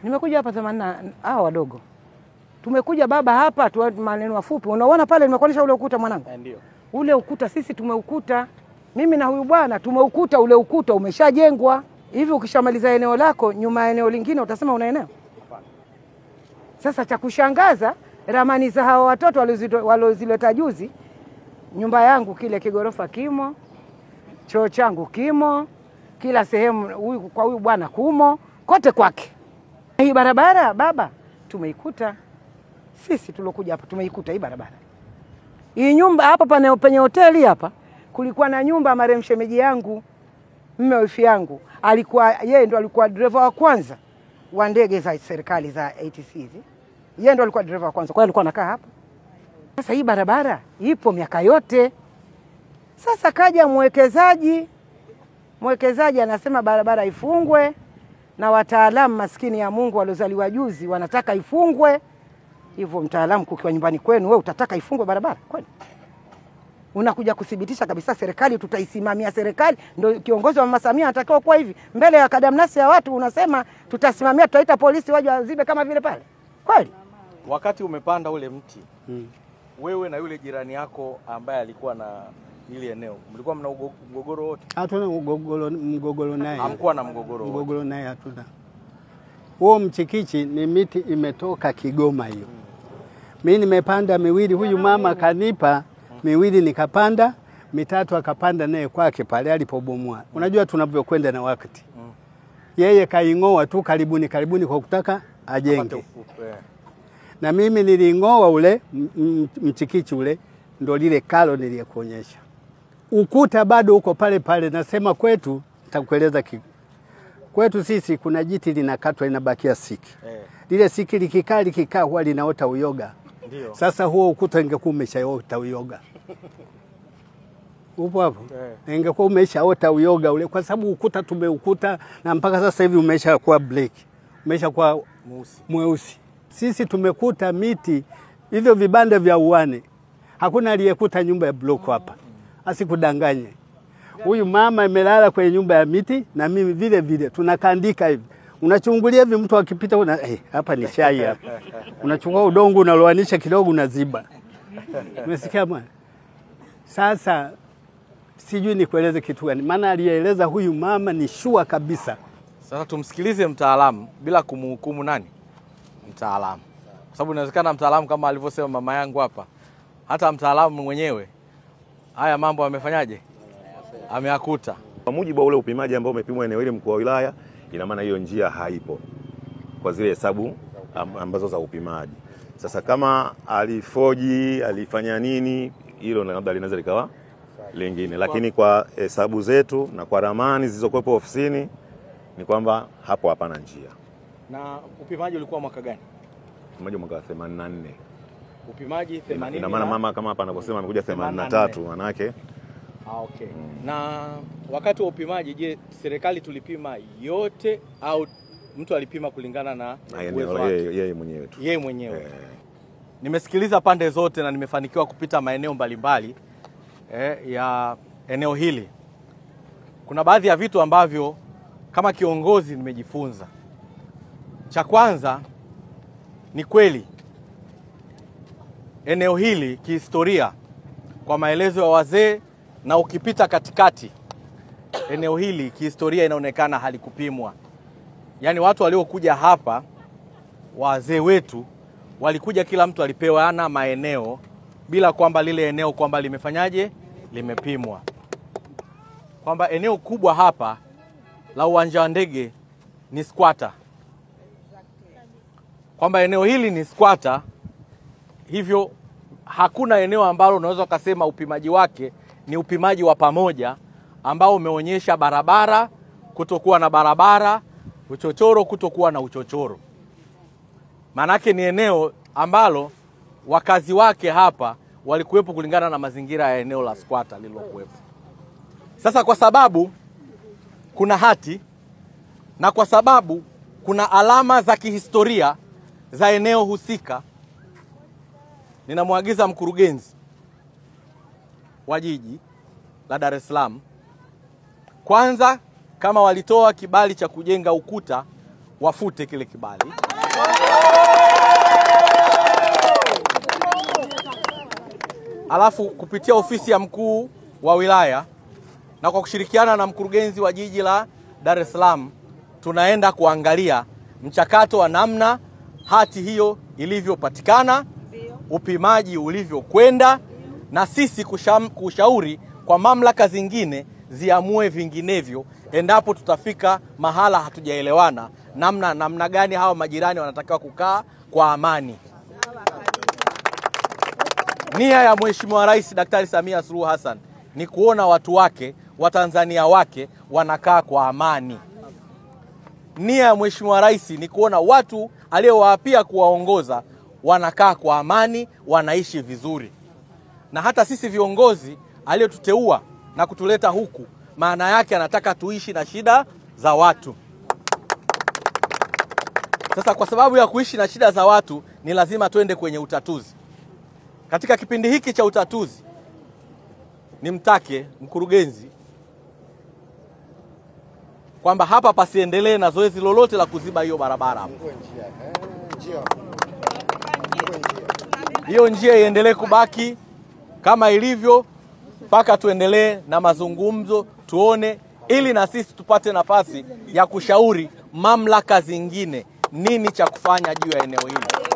Nimekuja hapa 80 hao wadogo. Tumekuja baba hapa tu maneno mafupi. Unaona pale nimekuonyesha ule ukuta mwanangu? Ndio. Ule ukuta sisi tumeukuta. Mimi na huyu bwana tumeukuta, ule ukuta umeshajengwa. Hivi ukishamaliza eneo lako, nyuma ya eneo lingine utasema una eneo? Sasa cha kushangaza, ramani za hao watoto walozileta juzi, nyumba yangu kile kigorofa kimo, choo changu kimo, kila sehemu kwa huyu bwana kumo, kote kwake. Hii barabara baba tumeikuta. Sisi tulokuja hapa tumeikuta hii barabara. Hii nyumba hapa penye hoteli hapa kulikuwa na nyumba marehemu shemeji yangu, mume wa wifi yangu. Yeye ndo alikuwa dereva wa kwanza wa ndege za serikali za ATC hizi. Yeye ndo alikuwa dereva wa kwanza. Kwa hiyo alikuwa anakaa hapa. Sasa hii barabara ipo miaka yote. Sasa kaja mwekezaji anasema barabara ifungwe, na wataalamu maskini ya Mungu waliozaliwa juzi wanataka ifungwe. Hivyo mtaalamu kukiwa nyumbani kwenu, wewe utataka ifungwe barabara kwani? Unakuja kuthibitisha kabisa serikali tutaisimamia, serikali ndio kiongozi wa Mama Samia anatakiwa kuwa hivi. Mbele ya kadamnasi ya watu unasema tutasimamia, tutaita polisi waje wazibe kama vile pale. Kweli? Wakati umepanda ule mti, wewe na yule jirani yako ambaye alikuwa na ile eneo, mlikuwa mna mgogoro wote? Hatuna mgogoro naye. Hamkuwa na mgogoro wote? Mgogoro naye hatuna. Huo mchikichi ni miti imetoka Kigoma hiyo. Mimi nimepanda miwili, huyu mama kanipa miwili, nikapanda mitatu, akapanda naye kwake pale alipobomoa. Unajua tunavyokwenda na wakati. Yeye kaingoa tu karibuni kwa kutaka ajenge. Na mimi nilingoa ule mchikichi ule, ndo lile kalo niliyekuonyesha. Ukuta bado uko pale pale. Nasema kwetu, nitakueleza kwetu sisi kuna jiti linakatwa linabakia siki. Lile siki likikaa huwa linaota uyoga. Ndio. Sasa huo ukuta ingekuwa umeshaota uyoga. Upo hapo? Ingekuwa umeshaota uyoga ule, kwa sababu ukuta tumeukuta na mpaka sasa hivi umeshakuwa black. Umeshakuwa mweusi. Sisi tumekuta miti hivyo vibanda vya uwane. Hakuna aliyekuta nyumba ya block hapa. Asikudanganye. Huyu mama imelala kwenye nyumba ya miti na mimi vile vile tunakandika hivi. Unachungulia hivi mtu akipita hapa ni chai hapa. Unachukua udongo unaloanisha kidogo unaziba. Umesikia bwana? Sasa sijui nikueleze kitu gani. Maana alieleza huyu mama ni shua kabisa. Sasa tumsikilize mtaalamu bila kumhukumu nani? Mtaalamu. Kwa sababu inawezekana mtaalamu kama alivyosema mama yangu hapa, hata mtaalamu mwenyewe haya mambo amefanyaje? Ameyakuta. Kwa mujibu wa ule upimaji ambao umepimwa eneo hili mkuu wa wilaya, ina maana hiyo njia haipo kwa zile hesabu ambazo za upimaji. Sasa kama alifoji, alifanya nini, hilo labda linaweza likawa lingine, lakini kwa hesabu zetu na kwa ramani zilizokuwepo ofisini ni kwamba hapo hapana njia. Na upimaji ulikuwa mwaka gani? Upimaji mwaka 84. Upimaji 80. Ina maana mama kama hapa anaposema amekuja 83 maana yake. Okay. Na wakati wa upimaji, je, serikali tulipima yote au mtu alipima kulingana na uwezo wake? Yeye mwenyewe tu. Yeye mwenyewe. Nimesikiliza pande zote na nimefanikiwa kupita maeneo mbalimbali ya eneo hili. Kuna baadhi ya vitu ambavyo kama kiongozi nimejifunza. Cha kwanza ni kweli eneo hili kihistoria, kwa maelezo ya wazee na ukipita katikati, eneo hili kihistoria inaonekana halikupimwa. Yaani watu waliokuja hapa, wazee wetu walikuja, kila mtu alipewa maeneo bila kwamba lile eneo kwamba limefanyaje, limepimwa. Kwamba eneo kubwa hapa la uwanja wa ndege ni squatter. Kwamba eneo hili ni squatter, hivyo hakuna eneo ambalo unaweza kusema upimaji wake ni upimaji wa pamoja ambao umeonyesha barabara kutokuwa na barabara, uchochoro kutokuwa na uchochoro. Manake ni eneo ambalo wakazi wake hapa walikuwepo kulingana na mazingira ya eneo la squatter lililokuwepo. Sasa kwa sababu kuna hati na kwa sababu kuna alama za kihistoria za eneo husika, ninamwagiza mkurugenzi wa jiji la Dar es Salaam, kwanza kama walitoa kibali cha kujenga ukuta wafute kile kibali. Alafu kupitia ofisi ya mkuu wa wilaya na kwa kushirikiana na mkurugenzi wa jiji la Dar es Salaam tunaenda kuangalia mchakato wa namna hati hiyo ilivyopatikana, upimaji ulivyokwenda, na sisi kushauri kwa mamlaka zingine ziamue vinginevyo endapo tutafika mahala hatujaelewana namna gani hao majirani wanatakiwa kukaa kwa amani. Nia ya Mheshimiwa Rais Daktari Samia Suluhu Hassan ni kuona watu wake, Watanzania wake wanakaa kwa amani. Nia ya Mheshimiwa Rais ni kuona watu aliowaapia kuwaongoza wanakaa kwa amani, wanaishi vizuri. Na hata sisi viongozi aliotuteua na kutuleta huku, maana yake anataka tuishi na shida za watu. Sasa kwa sababu ya kuishi na shida za watu ni lazima twende kwenye utatuzi. Katika kipindi hiki cha utatuzi nimtake mkurugenzi kwamba hapa pasiendelee na zoezi lolote la kuziba hiyo barabara. Hiyo njia iendelee kubaki kama ilivyo mpaka tuendelee na mazungumzo, tuone, ili na sisi tupate nafasi ya kushauri mamlaka zingine nini cha kufanya juu ya eneo hili.